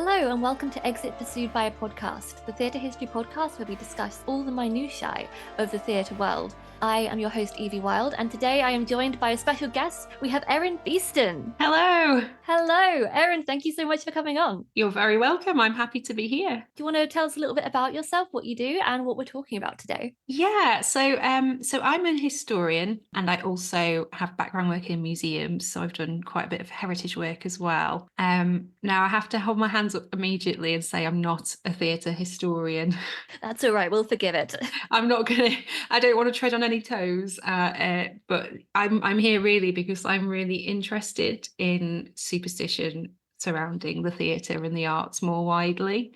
Hello and welcome to Exit Pursued by a Podcast, the theatre history podcast where we discuss all the minutiae of the theatre world. I am your host, Evey Wylde, and today I am joined by a special guest. We have Erin Beeston. Hello. Hello, Erin. Thank you so much for coming on. You're very welcome. I'm happy to be here. Do you want to tell us a little bit about yourself, what you do, and what we're talking about today? Yeah, so I'm an historian and I also have background work in museums, so I've done quite a bit of heritage work as well. Now I have to hold my hands up immediately and say I'm not a theatre historian. That's all right, we'll forgive it. I don't want to tread on any toes, but I'm here really because I'm really interested in superstition surrounding the theatre and the arts more widely.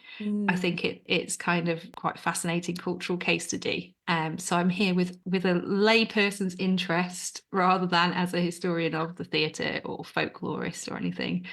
I think it's kind of quite fascinating cultural case study. So I'm here with a layperson's interest rather than as a historian of the theatre or folklorist or anything.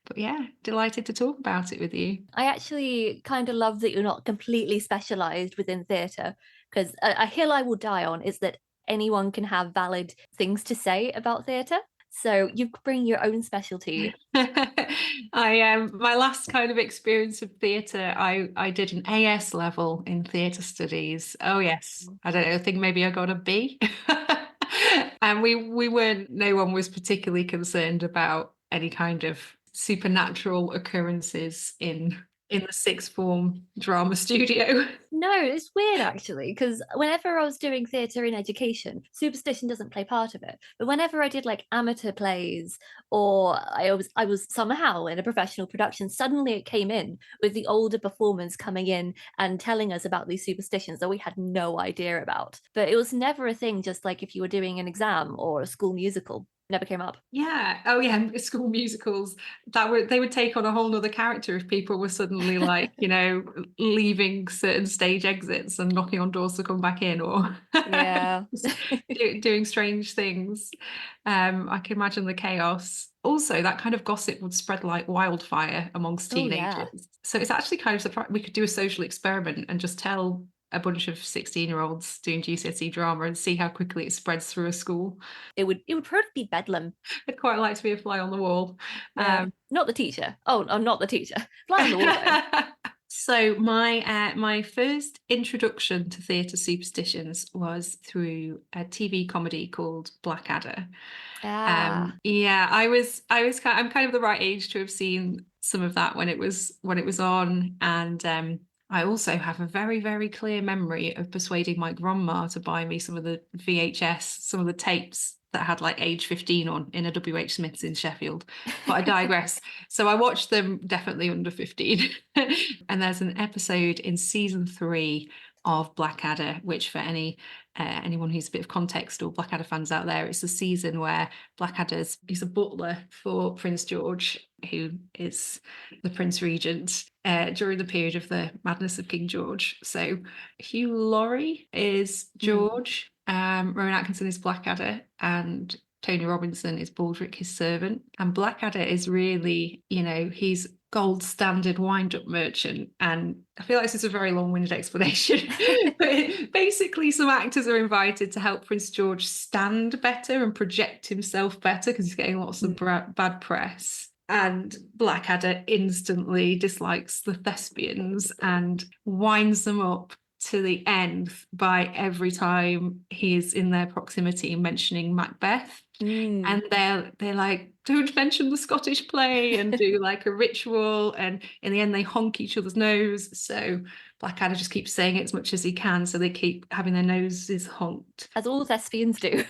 But yeah, delighted to talk about it with you. I actually kind of love that you're not completely specialised within theatre, because a hill I will die on is that anyone can have valid things to say about theatre. So you bring your own specialty. My last kind of experience of theatre, I did an AS level in theatre studies. Oh yes, I don't know, I think maybe I got a B. And no one was particularly concerned about any kind of supernatural occurrences in the sixth form drama studio. No, it's weird actually, because whenever I was doing theatre in education, superstition doesn't play part of it. But whenever I did like amateur plays or I was somehow in a professional production, suddenly it came in with the older performers coming in and telling us about these superstitions that we had no idea about. But it was never a thing, just like if you were doing an exam or a school musical. Never came up. Yeah. Oh yeah, school musicals they would take on a whole nother character if people were suddenly like, leaving certain stage exits and knocking on doors to come back in, or yeah, doing strange things. I can imagine the chaos. Also, that kind of gossip would spread like wildfire amongst teenagers. Yeah. So it's actually kind of surprising. We could do a social experiment and just tell a bunch of 16-year-olds doing GCSE drama and see how quickly it spreads through a school. It would probably be bedlam. I'd quite like to be a fly on the wall. Not the teacher. Oh, I'm not the teacher. Fly on the wall though. So my first introduction to theatre superstitions was through a TV comedy called Blackadder. I'm kind of the right age to have seen some of that when it was on, and I also have a very, very clear memory of persuading my grandma to buy me some of the VHS, some of the tapes that had like age 15 on in a WH Smith's in Sheffield. But I digress. So I watched them definitely under 15. And there's an episode in season 3 of Blackadder, which for anyone who's a bit of context or Blackadder fans out there, it's a season where he's a butler for Prince George, who is the Prince Regent during the period of the madness of King George. So Hugh Laurie is George, Rowan Atkinson is Blackadder, and Tony Robinson is Baldric, his servant. And Blackadder is really, he's gold standard wind-up merchant. And I feel like this is a very long-winded explanation. But basically, some actors are invited to help Prince George stand better and project himself better because he's getting lots of bad press. And Blackadder instantly dislikes the thespians and winds them up to the end by every time he is in their proximity mentioning Macbeth. And they're like, don't mention the Scottish play, and do like a ritual, and in the end they honk each other's nose. So Blackadder just keeps saying it as much as he can, so they keep having their noses honked, as all thespians do.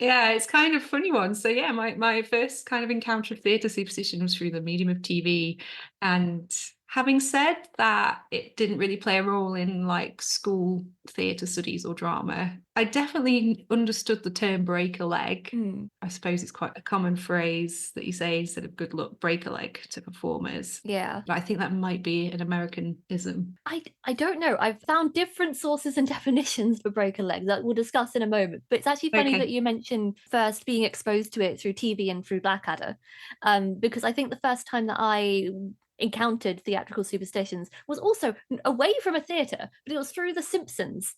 Yeah, it's kind of funny one. So yeah, my first kind of encounter of theatre superstition was through the medium of TV. And having said that, it didn't really play a role in like school theatre studies or drama. I definitely understood the term break a leg. I suppose it's quite a common phrase that you say instead of good luck, break a leg to performers. Yeah. But I think that might be an Americanism. I don't know. I've found different sources and definitions for break a leg that we'll discuss in a moment. But it's actually funny that you mentioned first being exposed to it through TV and through Blackadder. Because I think the first time that I encountered theatrical superstitions was also away from a theatre, but it was through The Simpsons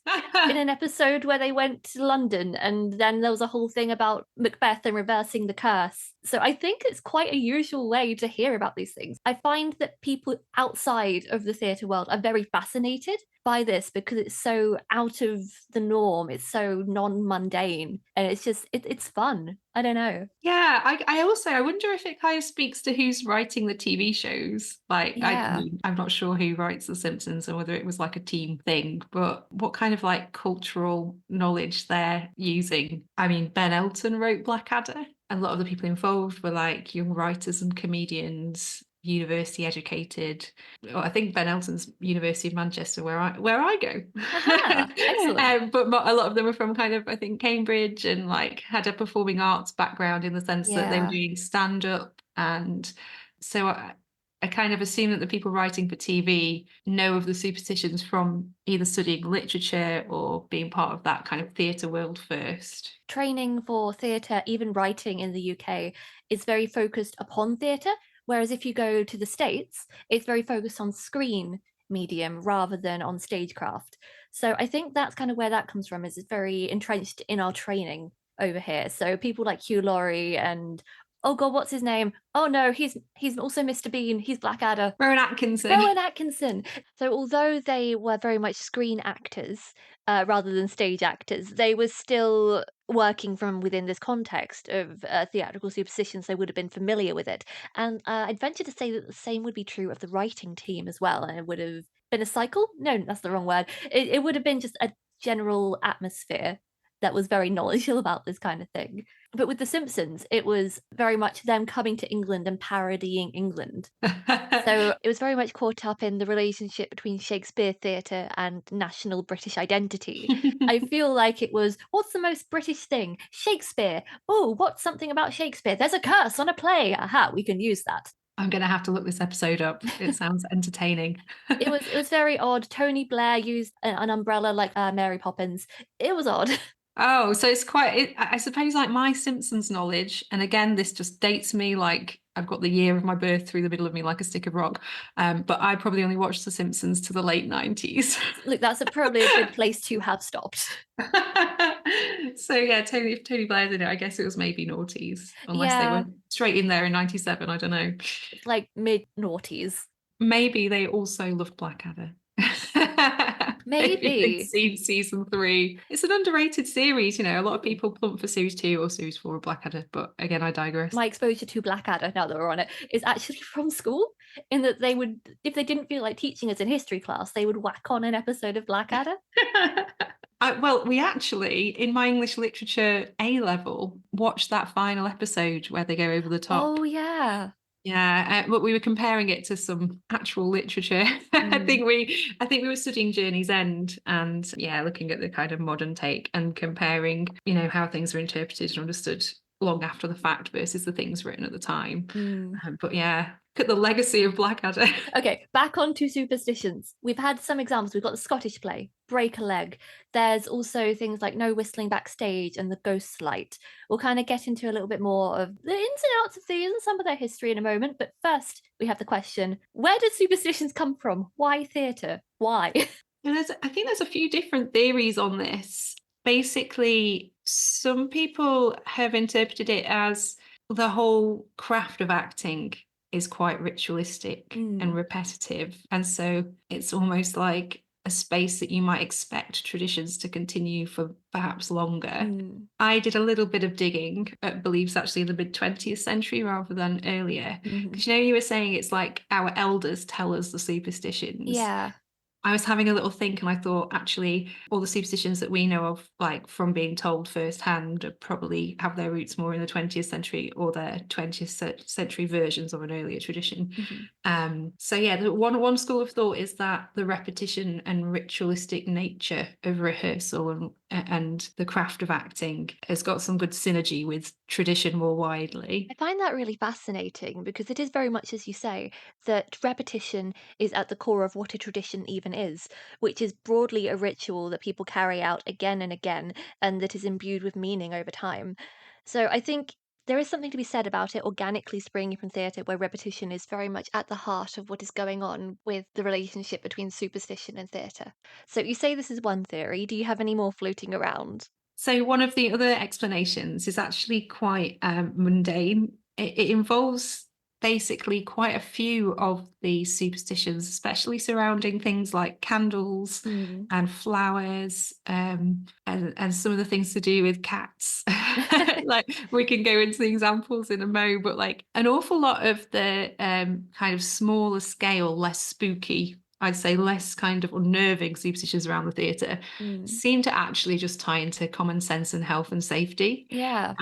in an episode where they went to London, and then there was a whole thing about Macbeth and reversing the curse. So I think it's quite a usual way to hear about these things. I find that people outside of the theatre world are very fascinated by this because it's so out of the norm, it's so non-mundane, and it's just it's fun. I don't know. Yeah, I also I wonder if it kind of speaks to who's writing the TV shows. Like, Yeah. I'm not sure who writes The Simpsons and whether it was like a team thing, but what kind of like cultural knowledge they're using. I mean, Ben Elton wrote Blackadder. A lot of the people involved were like young writers and comedians, university educated. I think Ben Elton's University of Manchester, where I go. Aha, excellent. But a lot of them were from kind of, I think, Cambridge, and like had a performing arts background in the sense that they were Yeah. doing stand up. And so I kind of assume that the people writing for TV know of the superstitions from either studying literature or being part of that kind of theatre world first. Training for theatre, even writing in the UK, is very focused upon theatre, whereas if you go to the States, it's very focused on screen medium rather than on stagecraft. So I think that's kind of where that comes from, is it's very entrenched in our training over here. So people like Hugh Laurie and, oh god, what's his name? Oh no, he's also Mr. Bean, he's Blackadder. Rowan Atkinson. Rowan Atkinson. So although they were very much screen actors rather than stage actors, they were still working from within this context of theatrical superstitions. They would have been familiar with it. And I'd venture to say that the same would be true of the writing team as well. And it would have been a cycle? No, that's the wrong word. It would have been just a general atmosphere that was very knowledgeable about this kind of thing. But with The Simpsons, it was very much them coming to England and parodying England. So it was very much caught up in the relationship between Shakespeare theatre and national British identity. I feel like it was, what's the most British thing? Shakespeare. Oh, what's something about Shakespeare? There's a curse on a play. Aha, we can use that. I'm going to have to look this episode up. It sounds entertaining. It was very odd. Tony Blair used an umbrella like Mary Poppins. It was odd. Oh, so it's quite, I suppose, like my Simpsons knowledge. And again, this just dates me, like I've got the year of my birth through the middle of me like a stick of rock. But I probably only watched The Simpsons to the late 90s. Look, that's probably a good place to have stopped. So yeah, Tony Blair's in it. I guess it was maybe noughties, unless they Yeah, were straight in there in 97. I don't know. it's like mid noughties. Maybe they also loved Blackadder. Maybe they'd Maybe. seen season 3. It's an underrated series, you know. A lot of people plump for series 2 or series 4 of Blackadder, but again, I digress. My exposure to Blackadder, now that we're on it, is actually from school. In that they would, if they didn't feel like teaching us in history class, they would whack on an episode of Blackadder. Well, we actually, in my English literature A level, watched that final episode where they go over the top. Oh yeah. Yeah, but we were comparing it to some actual literature. I think we were studying Journey's End, and yeah, looking at the kind of modern take and comparing, you know, how things are interpreted and understood long after the fact versus the things written at the time. But yeah, look at the legacy of Blackadder. Okay, back on to superstitions. We've had some examples. We've got the Scottish play, Break a Leg. There's also things like no whistling backstage and the ghost light. We'll kind of get into a little bit more of the ins and outs of these and some of their history in a moment. But first, we have the question, where did superstitions come from? Why theatre? Why? And I think there's a few different theories on this. Basically, some people have interpreted it as the whole craft of acting is quite ritualistic and repetitive. And so it's almost like a space that you might expect traditions to continue for perhaps longer. I did a little bit of digging at beliefs actually in the mid 20th century rather than earlier. Because you know, you were saying it's like our elders tell us the superstitions. Yeah. I was having a little think, and I thought actually all the superstitions that we know of, like from being told firsthand, probably have their roots more in the 20th century or their 20th century versions of an earlier tradition. So yeah, the one school of thought is that the repetition and ritualistic nature of rehearsal and the craft of acting has got some good synergy with tradition more widely. I find that really fascinating because it is very much as you say, that repetition is at the core of what a tradition even is, which is broadly a ritual that people carry out again and again and that is imbued with meaning over time. So I think there is something to be said about it organically springing from theatre, where repetition is very much at the heart of what is going on with the relationship between superstition and theatre. So you say this is one theory. Do you have any more floating around? So one of the other explanations is actually quite mundane. It involves basically quite a few of the superstitions, especially surrounding things like candles Mm. and flowers, and some of the things to do with cats. Like we can go into the examples in a mo, but like an awful lot of the kind of smaller scale, less spooky, I'd say less kind of unnerving superstitions around the theatre Mm. seem to actually just tie into common sense and health and safety. Yeah.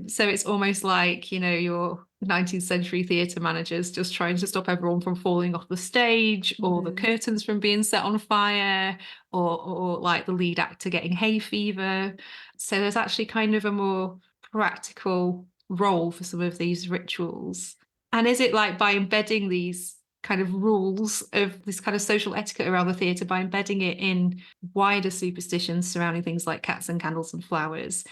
So it's almost like, your 19th century theatre managers just trying to stop everyone from falling off the stage, or the Mm. curtains from being set on fire, or like the lead actor getting hay fever. So there's actually kind of a more practical role for some of these rituals. And is it like by embedding these kind of rules of this kind of social etiquette around the theatre, by embedding it in wider superstitions surrounding things like cats and candles and flowers,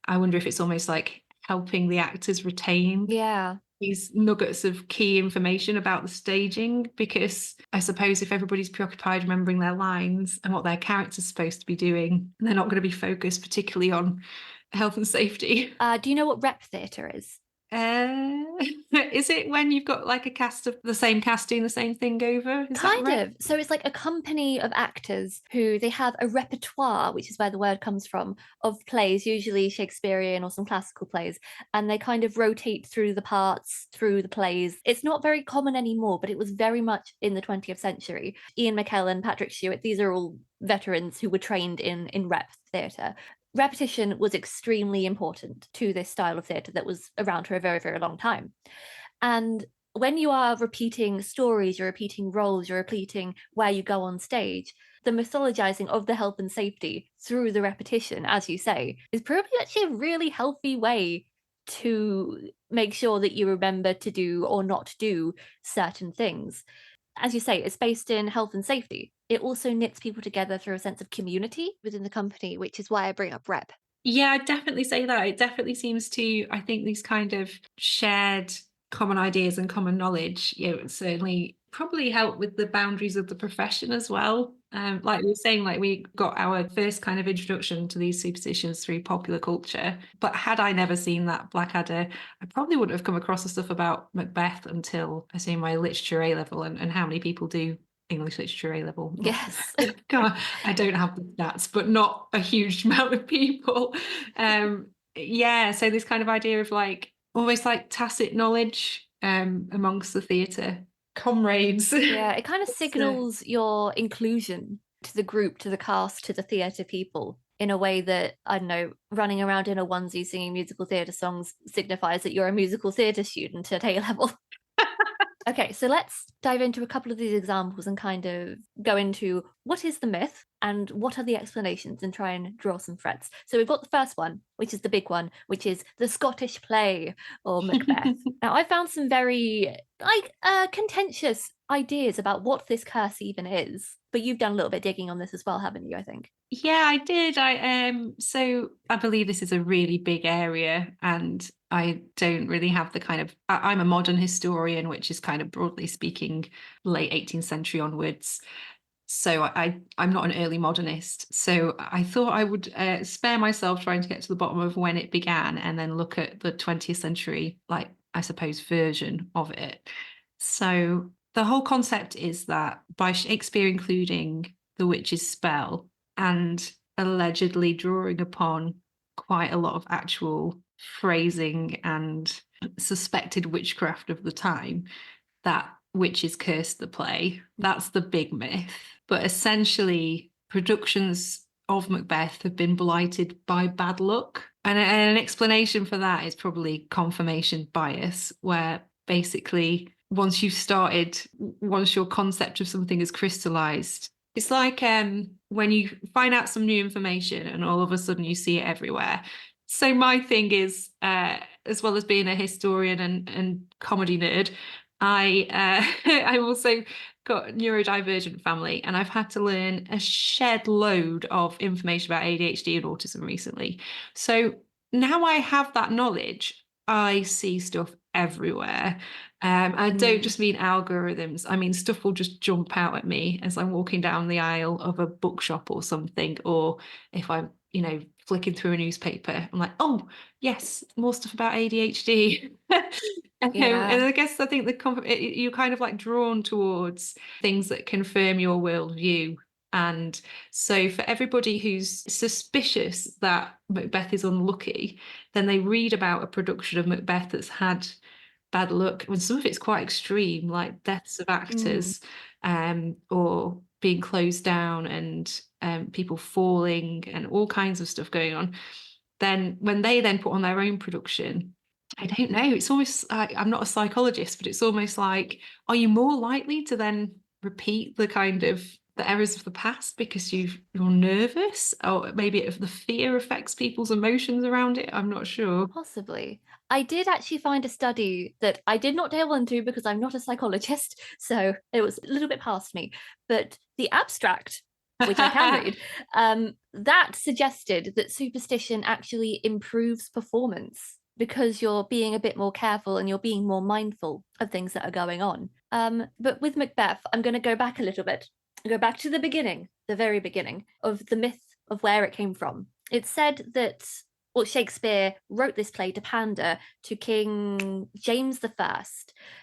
I wonder if it's almost like helping the actors retain Yeah. these nuggets of key information about the staging, because I suppose if everybody's preoccupied remembering their lines and what their character's supposed to be doing, they're not going to be focused particularly on health and safety. Do you know what rep theatre is? Is it when you've got like a cast of the same cast doing the same thing over? Is that Kind right? of. So it's like a company of actors who they have a repertoire, which is where the word comes from, of plays, usually Shakespearean or some classical plays, and they kind of rotate through the parts, through the plays. It's not very common anymore, but it was very much in the 20th century. Ian McKellen, Patrick Stewart, these are all veterans who were trained in rep theatre. Repetition was extremely important to this style of theatre that was around for a very, very long time. And when you are repeating stories, you're repeating roles, you're repeating where you go on stage, the mythologizing of the health and safety through the repetition, as you say, is probably actually a really healthy way to make sure that you remember to do or not do certain things. As you say, it's based in health and safety. It also knits people together through a sense of community within the company, which is why I bring up rep. Yeah, I'd definitely say that. It definitely seems to, I think, these kind of shared common ideas and common knowledge, certainly probably help with the boundaries of the profession as well. Like we were saying, like we got our first kind of introduction to these superstitions through popular culture. But had I never seen that Blackadder, I probably wouldn't have come across the stuff about Macbeth until I say my literature A level, and how many people do English literature A level. Yes. God, I don't have the stats, but not a huge amount of people. Yeah, so this kind of idea of like almost like tacit knowledge amongst the theatre comrades. Yeah, it kind of It's, signals your inclusion to the group, to the cast, to the theatre people in a way that, I don't know, running around in a onesie singing musical theatre songs signifies that you're a musical theatre student at A level. Okay, so let's dive into a couple of these examples and kind of go into what is the myth and what are the explanations, and try and draw some threads. So we've got the first one, which is the big one, which is the Scottish play, or Macbeth. Now, I found some very contentious ideas about what this curse even is, but you've done a little bit digging on this as well, haven't you, I think? Yeah, I did. So I believe this is a really big area, and I don't really have the kind of I'm a modern historian, which is kind of broadly speaking late 18th century onwards. So I'm not an early modernist. So I thought I would spare myself trying to get to the bottom of when it began, and then look at the 20th century, like I suppose, version of it. So the whole concept is that by Shakespeare including the witch's spell and allegedly drawing upon quite a lot of actual phrasing and suspected witchcraft of the time, that witches cursed the play. That's the big myth. But essentially, productions of Macbeth have been blighted by bad luck. And an explanation for that is probably confirmation bias, where basically once you've started, once your concept of something is crystallized, it's like when you find out some new information and all of a sudden you see it everywhere. So my thing is, as well as being a historian and comedy nerd, I also got a neurodivergent family, and I've had to learn a shed load of information about ADHD and autism recently. So now I have that knowledge. I see stuff everywhere. I don't just mean algorithms. I mean, stuff will just jump out at me as I'm walking down the aisle of a bookshop or something, or if I'm, flicking through a newspaper, I'm like, oh, yes, more stuff about ADHD. And Yeah. I guess I think you're kind of like drawn towards things that confirm your worldview. And so for everybody who's suspicious that Macbeth is unlucky, then they read about a production of Macbeth that's had bad luck, when some of it's quite extreme, like deaths of Mm. actors, or being closed down, and people falling, and all kinds of stuff going on. Then when they then put on their own production, I don't know, it's almost I'm not a psychologist, but it's almost like, are you more likely to then repeat the errors of the past because you're nervous, or maybe if the fear affects people's emotions around it? I'm not sure. Possibly. I did actually find a study that I did not delve into because I'm not a psychologist, so it was a little bit past me. But the abstract, which I can read, that suggested that superstition actually improves performance because you're being a bit more careful and you're being more mindful of things that are going on. But with Macbeth, I'm going to go back a little bit, go back to the beginning, the very beginning of the myth of where it came from. It's said that Shakespeare wrote this play to pander to King James I,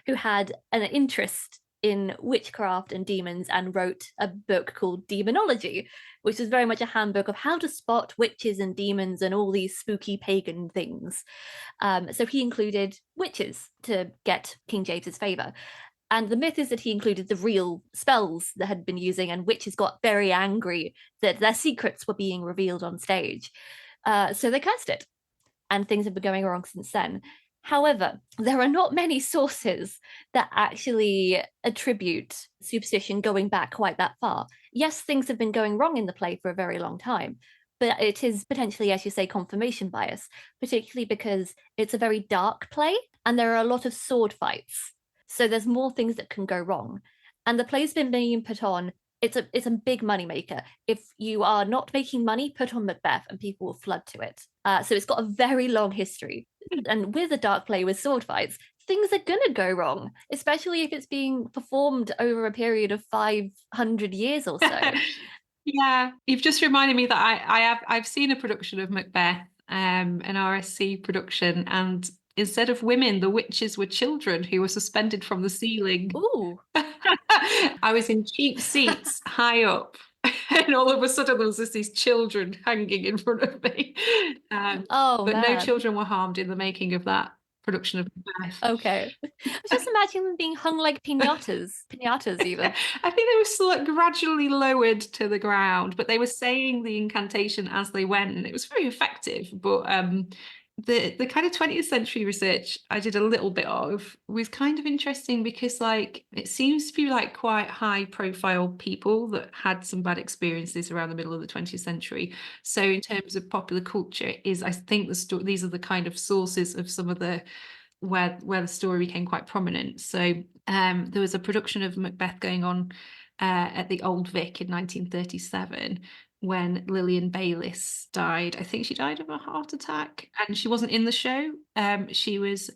who had an interest in witchcraft and demons and wrote a book called Demonology, which was very much a handbook of how to spot witches and demons and all these spooky pagan things. So he included witches to get King James's favour. And the myth is that he included the real spells that had been using, and witches got very angry that their secrets were being revealed on stage. So they cursed it, and things have been going wrong since then. However, there are not many sources that actually attribute superstition going back quite that far. Yes, things have been going wrong in the play for a very long time, but it is potentially, as you say, confirmation bias, particularly because it's a very dark play and there are a lot of sword fights. So there's more things that can go wrong. And the play's been being put on, it's a big moneymaker. If you are not making money, put on Macbeth and people will flood to it. So it's got a very long history. And with a dark play with sword fights, things are going to go wrong, especially if it's being performed over a period of 500 years or so. Yeah, you've just reminded me that I've seen a production of Macbeth, an RSC production, and instead of women, the witches were children who were suspended from the ceiling. Ooh. I was in cheap seats high up, and all of a sudden there was just these children hanging in front of me. Oh, but no man. children were harmed in the making of that production of Macbeth. Okay. I was just imagining them being hung like pinatas even. I think they were still gradually lowered to the ground, but they were saying the incantation as they went, and it was very effective. But the kind of 20th century research I did a little bit of was kind of interesting because it seems to be quite high profile people that had some bad experiences around the middle of the 20th century. So in terms of popular culture, I think these are the kind of sources of some of the where the story became quite prominent. So there was a production of Macbeth going on at the Old Vic in 1937 when Lillian Bayliss died. I think she died of a heart attack, and she wasn't in the show. She was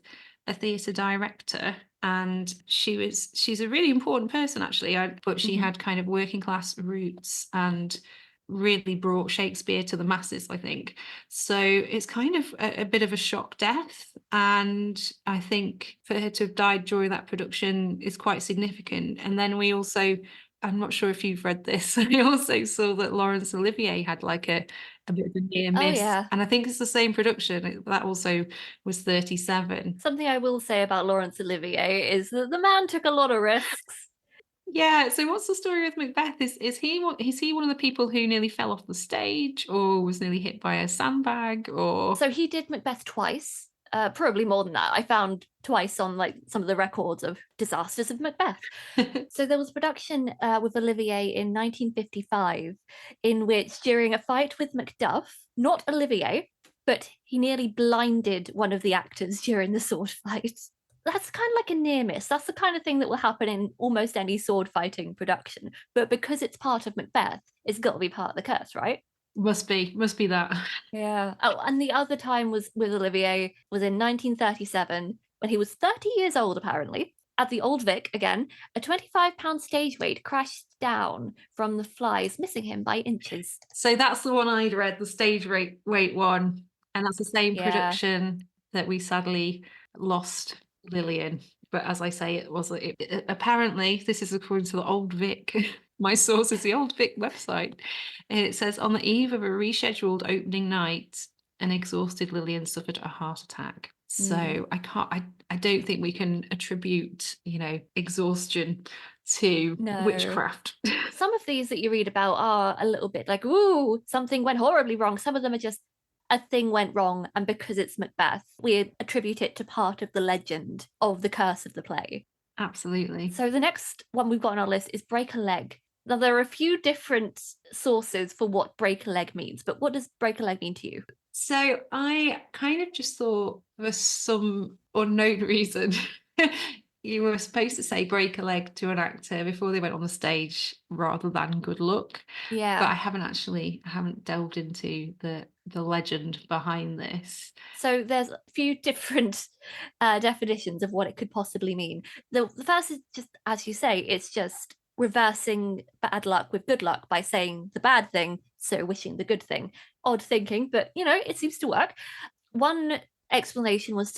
a theatre director, and she's a really important person actually, but she had kind of working class roots and really brought Shakespeare to the masses, I think. So it's kind of a bit of a shock death, and I think for her to have died during that production is quite significant. And then we also, I'm not sure if you've read this, I also saw that Laurence Olivier had a bit of a near miss. Oh, yeah. And I think it's the same production. That also was 37. Something I will say about Laurence Olivier is that the man took a lot of risks. Yeah, so what's the story with Macbeth? Is he one of the people who nearly fell off the stage or was nearly hit by a sandbag, or? So he did Macbeth twice, probably more than that. I found twice on some of the records of disasters of Macbeth. So there was a production with Olivier in 1955 in which, during a fight with Macduff, not Olivier, but he nearly blinded one of the actors during the sword fight. That's kind of like a near miss. That's the kind of thing that will happen in almost any sword fighting production. But because it's part of Macbeth, it's got to be part of the curse, right? Must be that. Yeah. Oh, and the other time was with Olivier was in 1937 when he was 30 years old, apparently. At the Old Vic, again, a 25-pound stage weight crashed down from the flies, missing him by inches. So that's the one I'd read, the stage weight one. And that's the same Yeah. production that we sadly lost Lillian. But as I say, apparently, this is according to the Old Vic. My source is the Old Vic website. It says, on the eve of a rescheduled opening night, an exhausted Lillian suffered a heart attack. So I don't think we can attribute, exhaustion to witchcraft. Some of these that you read about are a little bit like, ooh, something went horribly wrong. Some of them are just a thing went wrong, and because it's Macbeth, we attribute it to part of the legend of the curse of the play. Absolutely. So the next one we've got on our list is break a leg. Now, there are a few different sources for what break a leg means, but what does break a leg mean to you? So I kind of just thought for some unknown reason, you were supposed to say break a leg to an actor before they went on the stage rather than good luck. Yeah. But I haven't delved into the legend behind this. So there's a few different definitions of what it could possibly mean. The first is just, as you say, it's just reversing bad luck with good luck by saying the bad thing, so wishing the good thing. Odd thinking, but it seems to work. One explanation was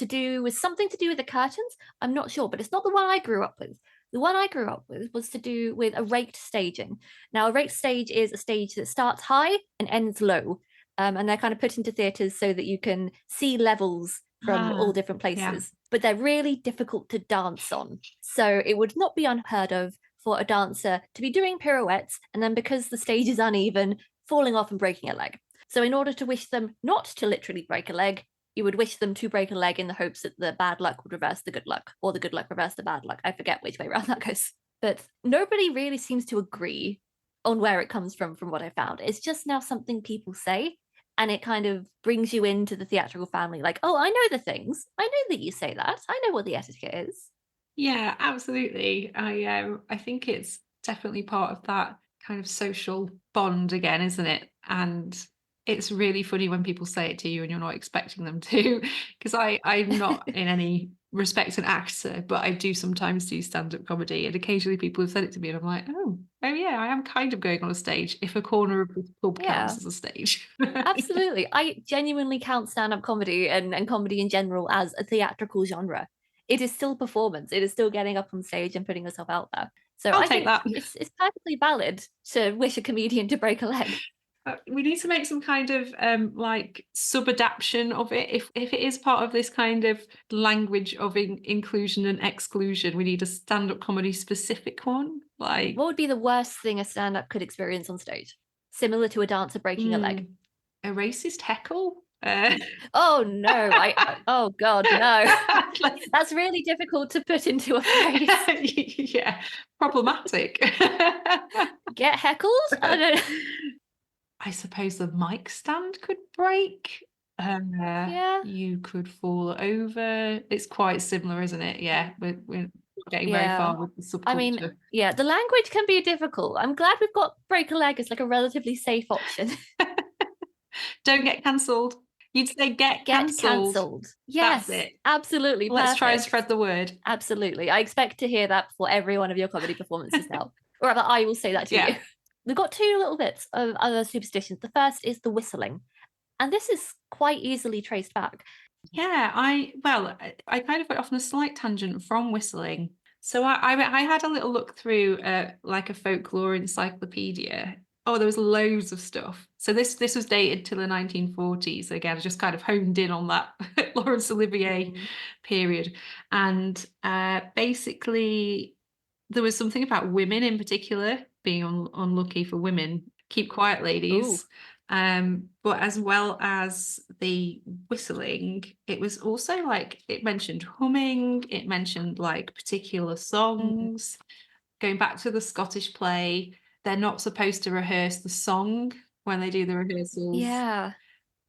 something to do with the curtains. I'm not sure, but it's not the one I grew up with. The one I grew up with was to do with a raked staging. Now, a raked stage is a stage that starts high and ends low. And they're kind of put into theatres so that you can see levels from all different places. Yeah. But they're really difficult to dance on. So it would not be unheard of for a dancer to be doing pirouettes, and then because the stage is uneven, falling off and breaking a leg. So in order to wish them not to literally break a leg, you would wish them to break a leg in the hopes that the bad luck would reverse the good luck, or the good luck reverse the bad luck. I forget which way around that goes. But nobody really seems to agree on where it comes from what I found. It's just now something people say, and it kind of brings you into the theatrical family. Like, oh, I know the things. I know that you say that. I know what the etiquette is. Yeah, absolutely. I think it's definitely part of that kind of social bond again, isn't it? And it's really funny when people say it to you and you're not expecting them to, because I'm not in any respect an actor, but I do sometimes do stand-up comedy, and occasionally people have said it to me and I'm like, oh yeah, I am kind of going on a stage if a corner of the pub counts as a stage. Absolutely. I genuinely count stand-up comedy and comedy in general as a theatrical genre. It is still performance. It is still getting up on stage and putting yourself out there. So I'll I take think that. it's perfectly valid to wish a comedian to break a leg. We need to make some kind of like sub-adaption of it. If it is part of this kind of language of inclusion and exclusion, we need a stand-up comedy specific one. Like, what would be the worst thing a stand-up could experience on stage? Similar to a dancer breaking a leg. A racist heckle? Oh no! Oh god, no! That's really difficult to put into a phrase. Yeah, problematic. Get heckled? I don't know. I suppose the mic stand could break. Yeah. You could fall over. It's quite similar, isn't it? Yeah, we're getting very far with the subculture. I mean, yeah, the language can be difficult. I'm glad we've got break a leg as like a relatively safe option. Don't get cancelled. You'd say get cancelled. Yes, that's it. Absolutely. Let's perfect. try and spread the word. Absolutely. I expect to hear that for every one of your comedy performances now. Or rather, I will say that to you. We've got two little bits of other superstitions. The first is the whistling. And this is quite easily traced back. Yeah, I kind of went off on a slight tangent from whistling. So I had a little look through like a folklore encyclopedia. Oh, there was loads of stuff. So this was dated till the 1940s. Again, I just kind of honed in on that Laurence Olivier period. And basically there was something about women in particular being unlucky for women. Keep quiet, ladies. But as well as the whistling, it was also like it mentioned humming, it mentioned like particular songs. Going back to the Scottish play, they're not supposed to rehearse the song when they do the rehearsals. Yeah.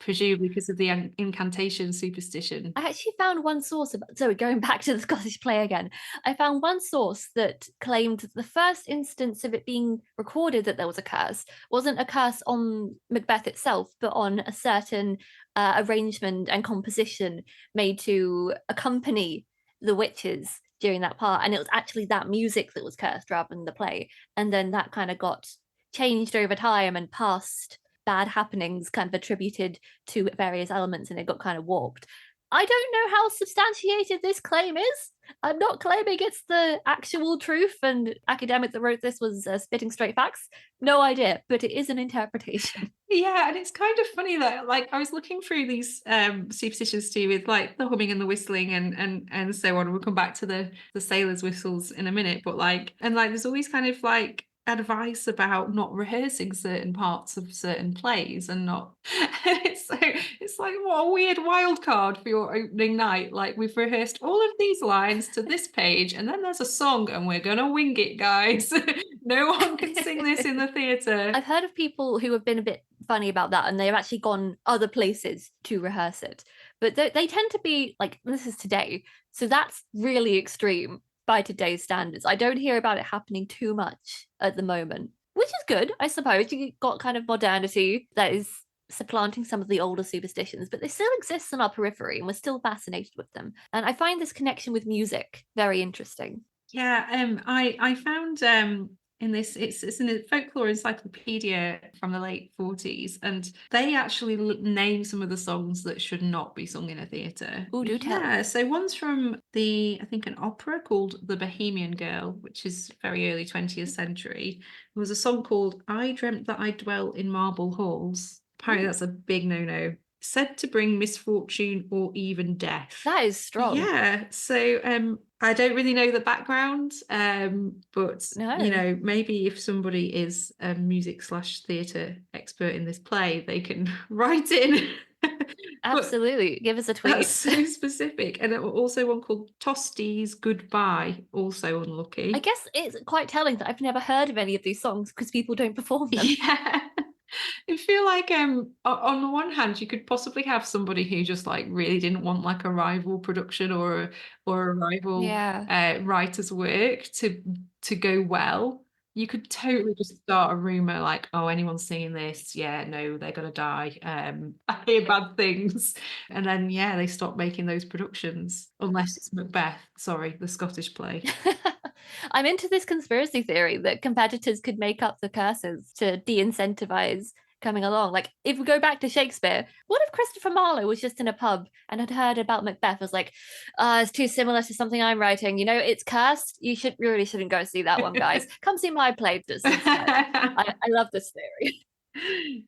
presumably because of the incantation superstition. I actually found one source about, so going back to the Scottish play again, I found one source that claimed that the first instance of it being recorded that there was a curse wasn't a curse on Macbeth itself, but on a certain arrangement and composition made to accompany the witches during that part. And it was actually that music that was cursed rather than the play. And then that kind of got changed over time, and past bad happenings kind of attributed to various elements, and it got kind of warped. I don't know how substantiated this claim is. I'm not claiming it's the actual truth, and academic that wrote this was spitting straight facts. No idea, but it is an interpretation. Yeah, and it's kind of funny that, like, I was looking through these superstitions too, with like the humming and the whistling and so on. We'll come back to the sailors' whistles in a minute, but like, and like, there's always kind of like advice about not rehearsing certain parts of certain plays and not. It's like, what a weird wild card for your opening night. Like, we've rehearsed all of these lines to this page, and then there's a song, and we're gonna wing it, guys. No one can sing this in the theatre. I've heard of people who have been a bit funny about that, and they've actually gone other places to rehearse it. But they tend to be like, this is today, so that's really extreme by today's standards. I don't hear about it happening too much at the moment, which is good, I suppose. You got kind of modernity that is supplanting some of the older superstitions, but they still exist in our periphery, and we're still fascinated with them. And I find this connection with music very interesting. Yeah, I found in this, it's in a folklore encyclopedia from the late 40s, and they actually name some of the songs that should not be sung in a theatre. Oh, do tell. Yeah, so one's from I think an opera called The Bohemian Girl, which is very early 20th century. There was a song called I Dreamt That I Dwell in Marble Halls. Apparently that's a big no-no. Said to bring misfortune or even death. That is strong. Yeah, so I don't really know the background, but No. you know, maybe if somebody is a music/theatre expert in this play, they can write in. Absolutely, give us a tweet. That's so specific. And there was also one called Tosti's Goodbye, also unlucky. I guess it's quite telling that I've never heard of any of these songs because people don't perform them. Yeah. I feel like on the one hand, you could possibly have somebody who just like really didn't want like a rival production or a rival writer's work to go well. You could totally just start a rumor like, oh, anyone singing this, yeah, no, they're gonna die. I hear bad things, and then yeah, they stop making those productions unless it's Macbeth. Sorry, the Scottish play. I'm into this conspiracy theory that competitors could make up the curses to de-incentivize coming along. Like, if we go back to Shakespeare, what if Christopher Marlowe was just in a pub and had heard about Macbeth, was like, it's too similar to something I'm writing, you know, it's cursed, you really shouldn't go see that one, guys. Come see my play instead. I love this theory.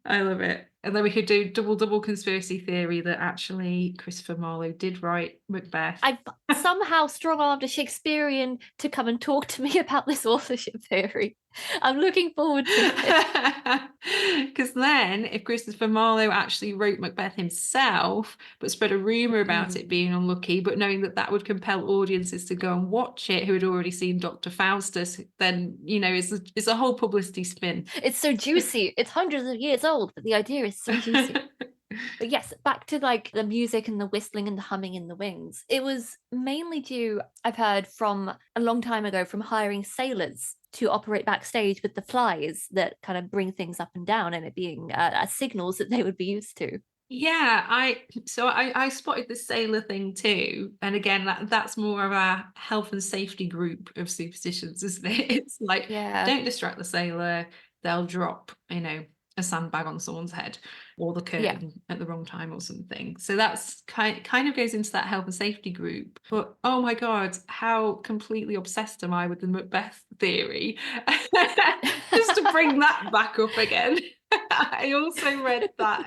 I love it. And then we could do double conspiracy theory that actually Christopher Marlowe did write Macbeth. I've somehow strong-armed a Shakespearean to come and talk to me about this authorship theory. I'm looking forward to it. Because then, if Christopher Marlowe actually wrote Macbeth himself, but spread a rumour about it being unlucky, but knowing that would compel audiences to go and watch it who had already seen Dr. Faustus, then, you know, it's a whole publicity spin. It's so juicy. It's hundreds of years old, but the idea is so juicy. But yes, back to like the music and the whistling and the humming in the wings. It was mainly due, I've heard from a long time ago, from hiring sailors to operate backstage with the flies that kind of bring things up and down, and it being signals that they would be used to. Yeah, I spotted the sailor thing too, and again that's more of a health and safety group of superstitions, isn't it? It's like, don't distract the sailor, they'll drop, you know, a sandbag on someone's head or the curtain at the wrong time or something. So that's kind of goes into that health and safety group. But oh my god, how completely obsessed am I with the Macbeth theory? Just to bring that back up again. I also read that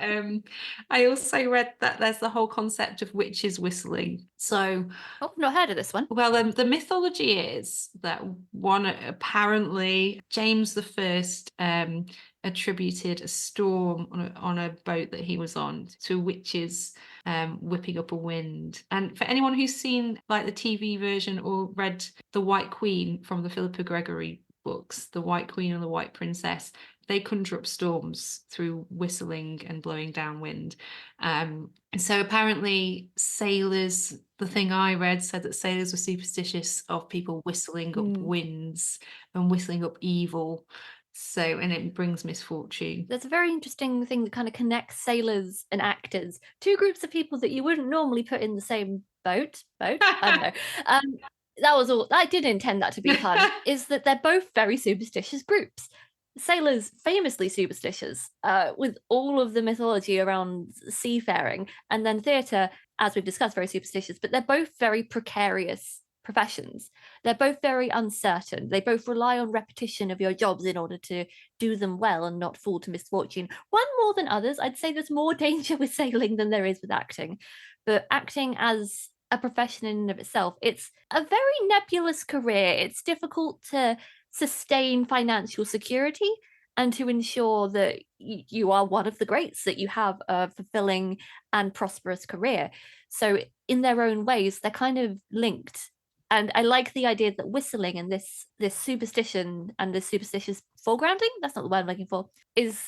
there's the whole concept of witches whistling. So I've not heard of this one. Well, the mythology is that one, apparently James I attributed a storm on a boat that he was on to witches whipping up a wind. And for anyone who's seen like the TV version or read The White Queen from the Philippa Gregory books, The White Queen and the White Princess, they conjure up storms through whistling and blowing down wind. So apparently sailors, the thing I read said that sailors were superstitious of people whistling up Mm. winds and whistling up evil. So, and it brings misfortune. That's a very interesting thing that kind of connects sailors and actors, two groups of people that you wouldn't normally put in the same boat. I don't know. That was all. I didn't intend that to be a pun. Is that they're both very superstitious groups. Sailors famously superstitious, with all of the mythology around seafaring, and then theatre, as we've discussed, very superstitious. But they're both very precarious professions. They're both very uncertain. They both rely on repetition of your jobs in order to do them well and not fall to misfortune. One more than others. I'd say there's more danger with sailing than there is with acting. But acting as a profession in and of itself, it's a very nebulous career. It's difficult to sustain financial security and to ensure that you are one of the greats, that you have a fulfilling and prosperous career. So in their own ways, they're kind of linked. And I like the idea that whistling and this superstition and this superstitious foregrounding, that's not the word I'm looking for, is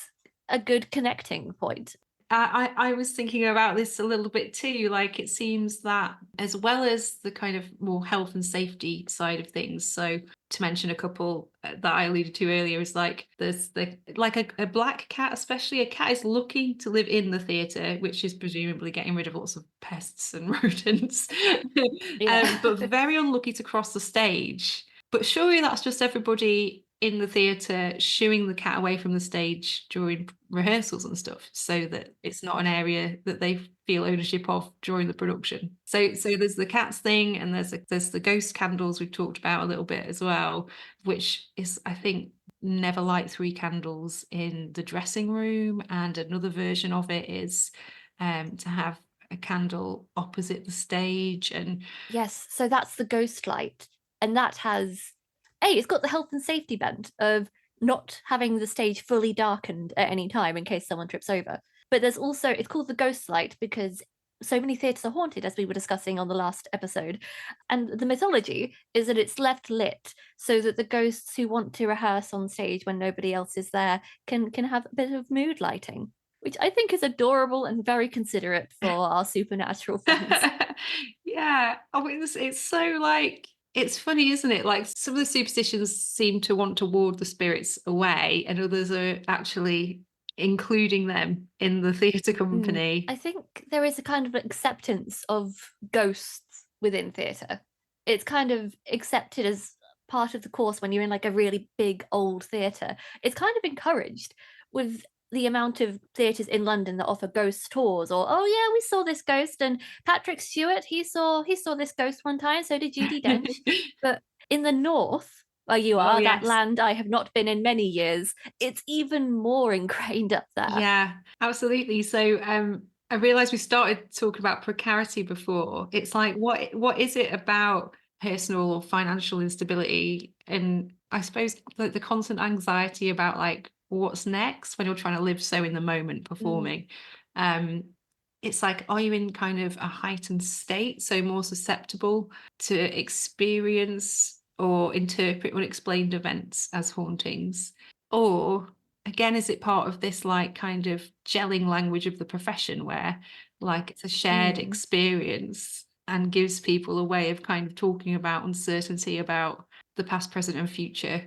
a good connecting point. I was thinking about this a little bit too. Like, it seems that as well as the kind of more health and safety side of things, so to mention a couple that I alluded to earlier, is like there's a black cat, especially a cat is lucky to live in the theatre, which is presumably getting rid of lots of pests and rodents, Yeah. but very unlucky to cross the stage. But surely that's just everybody in the theatre shooing the cat away from the stage during rehearsals and stuff, so that it's not an area that they feel ownership of during the production. So there's the cats thing, and there's the ghost candles we've talked about a little bit as well, which is, I think, never light 3 candles in the dressing room, and another version of it is to have a candle opposite the stage. And Yes, so that's the ghost light. And that has it's got the health and safety bent of not having the stage fully darkened at any time in case someone trips over. But there's also, it's called the ghost light because so many theatres are haunted, as we were discussing on the last episode. And the mythology is that it's left lit so that the ghosts who want to rehearse on stage when nobody else is there can have a bit of mood lighting, which I think is adorable and very considerate for our supernatural friends. yeah, oh, it's so like, it's funny, isn't it? Like, some of the superstitions seem to want to ward the spirits away, and others are actually including them in the theatre company. I think there is a kind of acceptance of ghosts within theatre. It's kind of accepted as part of the course when you're in like a really big old theatre. It's kind of encouraged with the amount of theatres in London that offer ghost tours, or oh yeah, we saw this ghost, and Patrick Stewart, he saw this ghost one time, so did Judi Dench. But in the north, where you Oh are, that yes. land I have not been in many years, it's even more ingrained up there. Yeah, absolutely. So I realized we started talking about precarity before. It's like, what is it about personal or financial instability, and I suppose the constant anxiety about like what's next when you're trying to live so in the moment performing. um it's like, are you in kind of a heightened state, so more susceptible to experience or interpret unexplained events as hauntings? Or again, is it part of this like kind of gelling language of the profession, where like it's a shared Mm. experience and gives people a way of kind of talking about uncertainty about the past, present, and future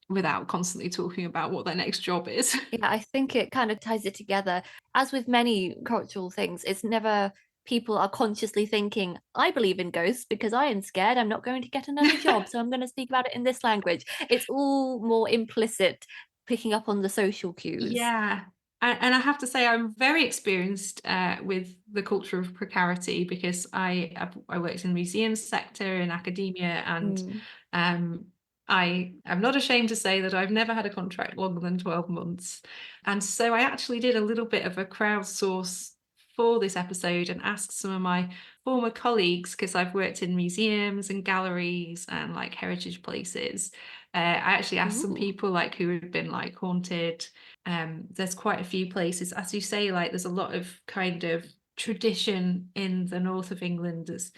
without constantly talking about what their next job is? Yeah, I think it kind of ties it together. As with many cultural things, it's never people are consciously thinking, I believe in ghosts because I am scared I'm not going to get another job, so I'm going to speak about it in this language. It's all more implicit, picking up on the social cues. Yeah. And I have to say, I'm very experienced with the culture of precarity, because I worked in the museum sector, in academia, and Mm. I am not ashamed to say that I've never had a contract longer than 12 months. And so I actually did a little bit of a crowdsource for this episode and asked some of my former colleagues, because I've worked in museums and galleries and like heritage places. I actually asked some Ooh. people like who had been like haunted. There's quite a few places, as you say, like there's a lot of kind of tradition in the north of England. As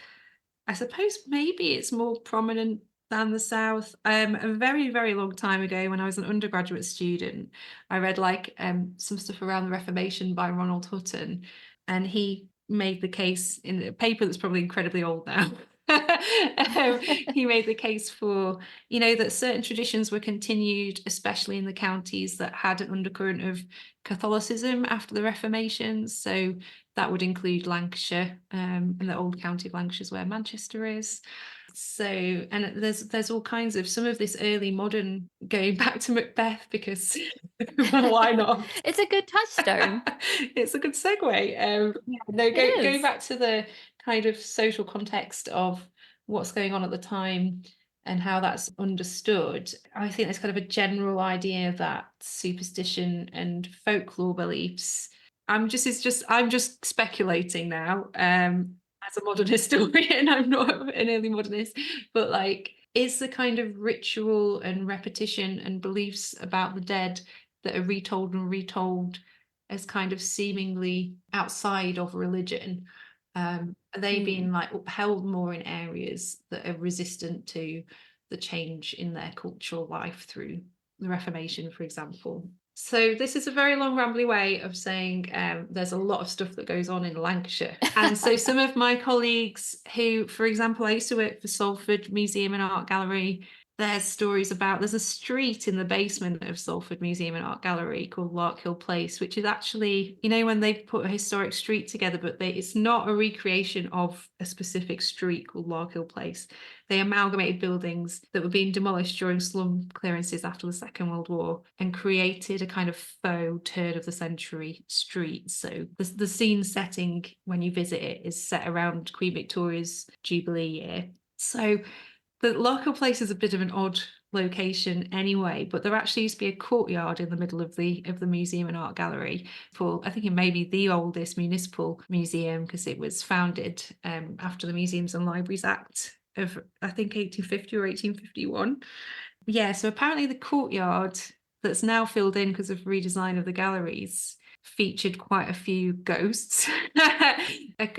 I suppose maybe it's more prominent than the South. A very, very long time ago, when I was an undergraduate student, I read like some stuff around the Reformation by Ronald Hutton, and he made the case in a paper that's probably incredibly old now. He made the case for, you know, that certain traditions were continued, especially in the counties that had an undercurrent of Catholicism after the Reformation. So that would include Lancashire, and the old county of Lancashire is where Manchester is. So, and there's all kinds of some of this early modern going back to Macbeth, because why not? It's a good touchstone. It's a good segue. Yeah, no, going back to the kind of social context of what's going on at the time and how that's understood. I think there's kind of a general idea that superstition and folklore beliefs. I'm just speculating now. As a modern historian, I'm not an early modernist, but like, is the kind of ritual and repetition and beliefs about the dead that are retold and retold as kind of seemingly outside of religion, are they being like upheld more in areas that are resistant to the change in their cultural life through the Reformation, for example? So this is a very long rambly way of saying there's a lot of stuff that goes on in Lancashire. And so some of my colleagues who, for example, I used to work for Salford Museum and Art Gallery, there's stories about, there's a street in the basement of Salford Museum and Art Gallery called Larkhill Place, which is actually, you know, when they put a historic street together, but it's not a recreation of a specific street called Larkhill Place. They amalgamated buildings that were being demolished during slum clearances after the Second World War and created a kind of faux turn of the century street. So the scene setting when you visit it is set around Queen Victoria's Jubilee year. So the Larkhill Place is a bit of an odd location anyway, but there actually used to be a courtyard in the middle of the museum and art gallery for, I think it may be the oldest municipal museum, because it was founded after the Museums and Libraries Act of, I think, 1850 or 1851. Yeah, so apparently the courtyard that's now filled in because of redesign of the galleries featured quite a few ghosts.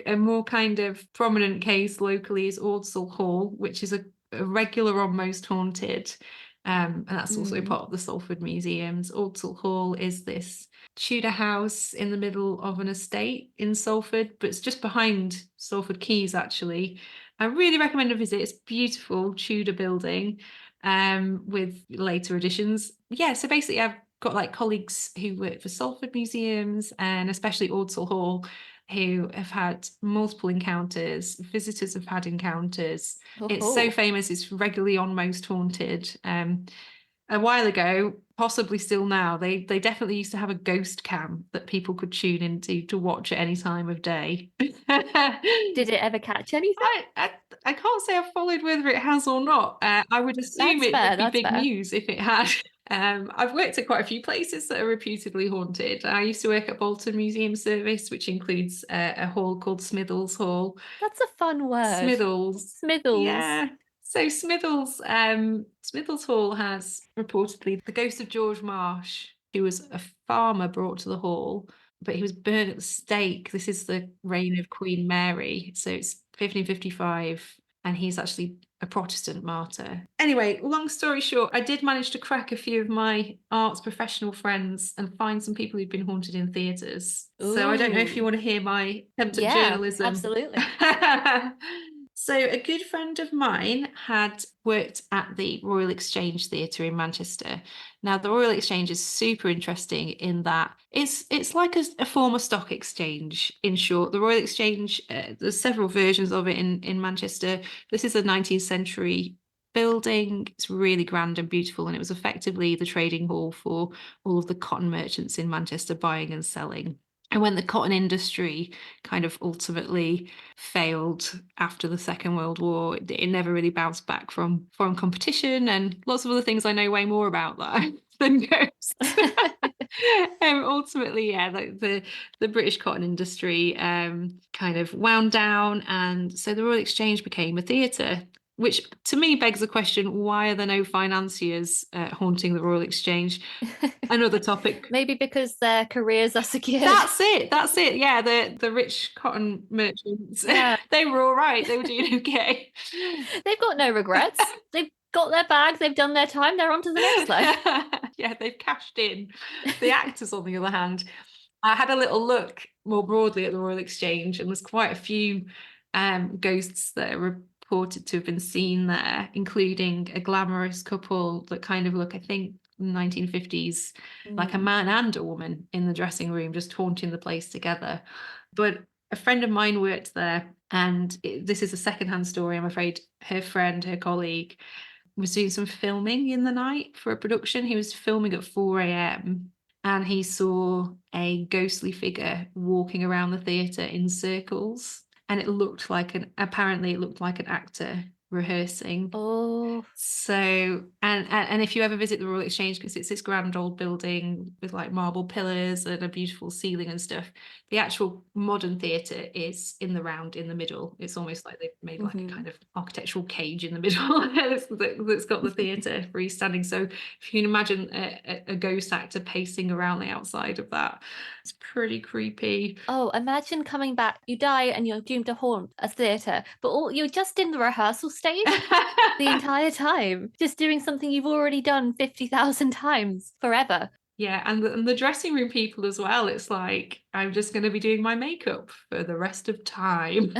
A more kind of prominent case locally is Ordsall Hall, which is a regular on Most Haunted, and that's also part of the Salford Museums. Ordsall Hall is this Tudor house in the middle of an estate in Salford, but it's just behind Salford Quays, actually. I really recommend a visit. It's beautiful Tudor building, with later additions. Yeah, so basically I've got like colleagues who work for Salford Museums and especially Ordsall Hall, who have had multiple encounters. Visitors have had encounters. It's so famous, it's regularly on Most Haunted. A while ago, possibly still now, they definitely used to have a ghost cam that people could tune into to watch at any time of day. Did it ever catch anything? I can't say I've followed whether it has or not. I would assume it would be big news if it had. I've worked at quite a few places that are reputedly haunted. I used to work at Bolton Museum Service, which includes a hall called Smithills Hall. That's a fun word. Smithills. Yeah. So Smithills Hall has reportedly the ghost of George Marsh, who was a farmer brought to the hall, but he was burnt at the stake. This is the reign of Queen Mary, so it's 1555, and he's actually a Protestant martyr. Anyway, long story short, I did manage to crack a few of my arts professional friends and find some people who'd been haunted in theatres. So I don't know if you want to hear my attempt at journalism. Absolutely. So a good friend of mine had worked at the Royal Exchange Theatre in Manchester. Now, the Royal Exchange is super interesting in that it's like a former stock exchange, in short. The Royal Exchange, there's several versions of it in Manchester. This is a 19th century building. It's really grand and beautiful, and it was effectively the trading hall for all of the cotton merchants in Manchester buying and selling. And when the cotton industry kind of ultimately failed after the Second World War, it never really bounced back from foreign competition and lots of other things I know way more about that than ghosts. Ultimately, yeah, like the British cotton industry kind of wound down, and so the Royal Exchange became a theatre. which to me begs the question, why are there no financiers haunting the Royal Exchange? Another topic. Maybe because their careers are secured. That's it. Yeah, the rich cotton merchants. Yeah. They were all right. They were doing okay. They've got no regrets. They've got their bags, they've done their time, they're on to the next life. Yeah, they've cashed in. The actors, on the other hand, I had a little look more broadly at the Royal Exchange, and there's quite a few ghosts that are reported to have been seen there, including a glamorous couple that kind of look, I think, 1950s, like a man and a woman in the dressing room, just haunting the place together. But a friend of mine worked there, and this is a secondhand story, I'm afraid. Her friend, her colleague, was doing some filming in the night for a production. He was filming at 4 a.m. and he saw a ghostly figure walking around the theatre in circles. And apparently it looked like an actor rehearsing. Oh. So, and if you ever visit the Royal Exchange, because it's this grand old building with like marble pillars and a beautiful ceiling and stuff, the actual modern theatre is in the round in the middle. It's almost like they've made like a kind of architectural cage in the middle that's got the theatre freestanding. So if you can imagine a ghost actor pacing around the outside of that, it's pretty creepy. Oh, imagine coming back, you die and you're doomed to haunt a theatre, but you're just in the rehearsal stage the entire time, just doing something you've already done 50,000 times forever. Yeah, and the dressing room people as well. It's like, I'm just going to be doing my makeup for the rest of time.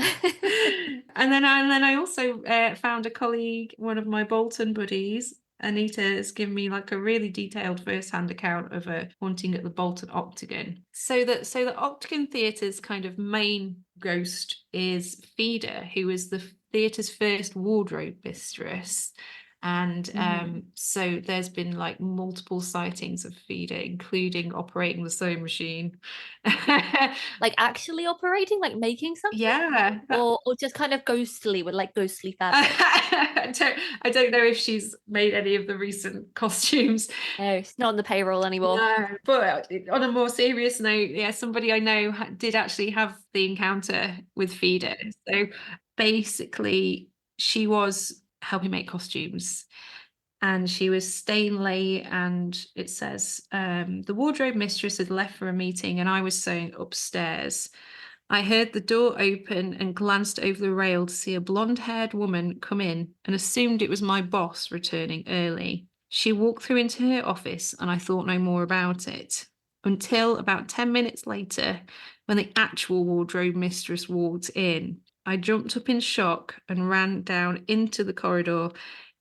and then I also found a colleague, one of my Bolton buddies, Anita, has given me like a really detailed first-hand account of a haunting at the Bolton Octagon. So the Octagon Theatre's kind of main ghost is Feeder, who is the theatre's first wardrobe mistress. And so there's been like multiple sightings of Feeder, including operating the sewing machine. Like actually operating, like making something? Yeah. Or just kind of ghostly with like ghostly fabric? I don't know if she's made any of the recent costumes. No, it's not on the payroll anymore. No, but on a more serious note, yeah, somebody I know did actually have the encounter with Feeder. So basically, she was helping make costumes, and she was staying late, and it says the wardrobe mistress had left for a meeting and I was sewing upstairs. I heard the door open and glanced over the rail to see a blonde-haired woman come in and assumed it was my boss returning early. She walked through into her office and I thought no more about it until about 10 minutes later, when the actual wardrobe mistress walked in. I jumped up in shock and ran down into the corridor,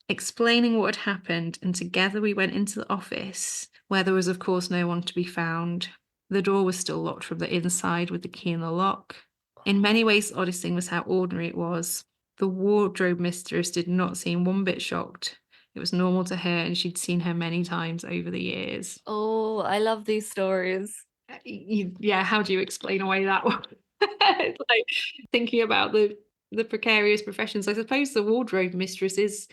explaining what had happened, and together we went into the office, where there was, of course, no one to be found. The door was still locked from the inside with the key in the lock. In many ways, the oddest thing was how ordinary it was. The wardrobe mistress did not seem one bit shocked. It was normal to her, and she'd seen her many times over the years. Oh, I love these stories. Yeah, how do you explain away that one? It's like thinking about the precarious professions. I suppose the wardrobe mistress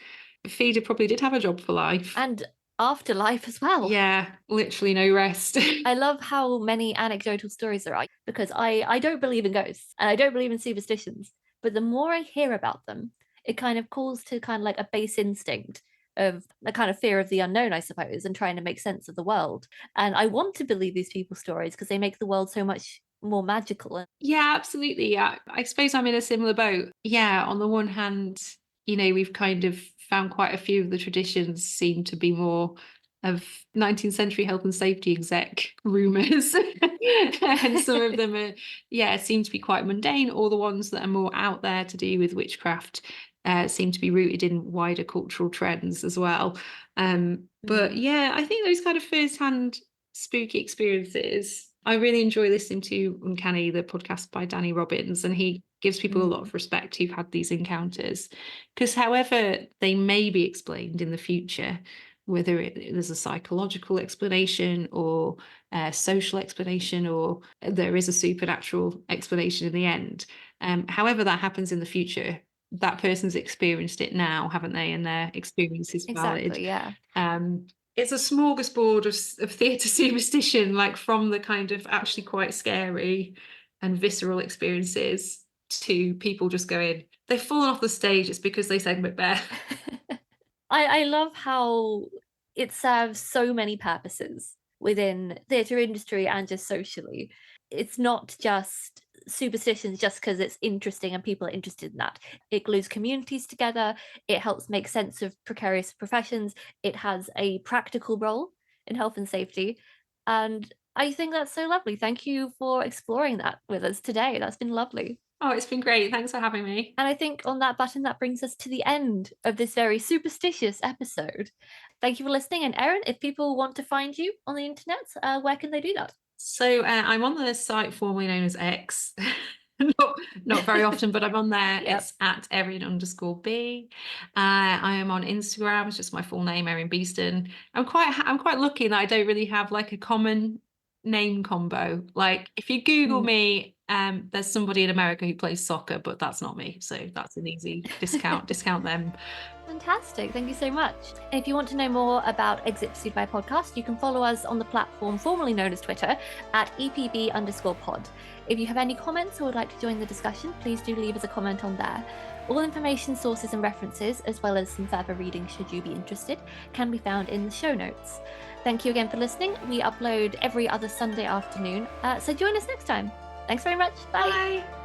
Feeder probably did have a job for life. And afterlife as well. Yeah, literally no rest. I love how many anecdotal stories there are, because I don't believe in ghosts and I don't believe in superstitions, but the more I hear about them, it kind of calls to kind of like a base instinct of a kind of fear of the unknown, I suppose, and trying to make sense of the world. And I want to believe these people's stories because they make the world so much more magical. Yeah, absolutely. Yeah, I suppose I'm in a similar boat. Yeah, on the one hand, we've kind of found quite a few of the traditions seem to be more of 19th century health and safety exec rumours. And some of them seem to be quite mundane, or the ones that are more out there to do with witchcraft seem to be rooted in wider cultural trends as well. But yeah, I think those kind of first-hand spooky experiences, I really enjoy listening to Uncanny, the podcast by Danny Robbins, and he gives people a lot of respect who've had these encounters, because however they may be explained in the future, whether there's a psychological explanation or a social explanation, or there is a supernatural explanation in the end, however that happens in the future, that person's experienced it now, haven't they? And their experience is valid. Exactly, yeah. It's a smorgasbord of theatre superstition, like from the kind of actually quite scary and visceral experiences to people just going, they've fallen off the stage, it's because they said Macbeth. I love how it serves so many purposes within theatre industry and just socially. It's not just superstitions just because it's interesting and people are interested in that. It glues communities together. It helps make sense of precarious professions. It has a practical role in health and safety. And I think that's so lovely. Thank you for exploring that with us today. That's been lovely. Oh, it's been great. Thanks for having me. And I think on that button, that brings us to the end of this very superstitious episode. Thank you for listening. And Erin, if people want to find you on the internet, where can they do that? So I'm on the site formerly known as X. not very often, but I'm on there. Yep. It's at Erin_B. I am on Instagram. It's just my full name, Erin Beeston. I'm quite lucky that I don't really have like a common name combo. Like if you Google me, there's somebody in America who plays soccer, but that's not me. So that's an easy discount them. Fantastic. Thank you so much. And if you want to know more about Exit Pursued by Podcast, you can follow us on the platform formerly known as Twitter at EPB_pod. If you have any comments or would like to join the discussion, please do leave us a comment on there. All information, sources and references, as well as some further reading should you be interested, can be found in the show notes. Thank you again for listening. We upload every other Sunday afternoon, so join us next time. Thanks very much. Bye. Bye.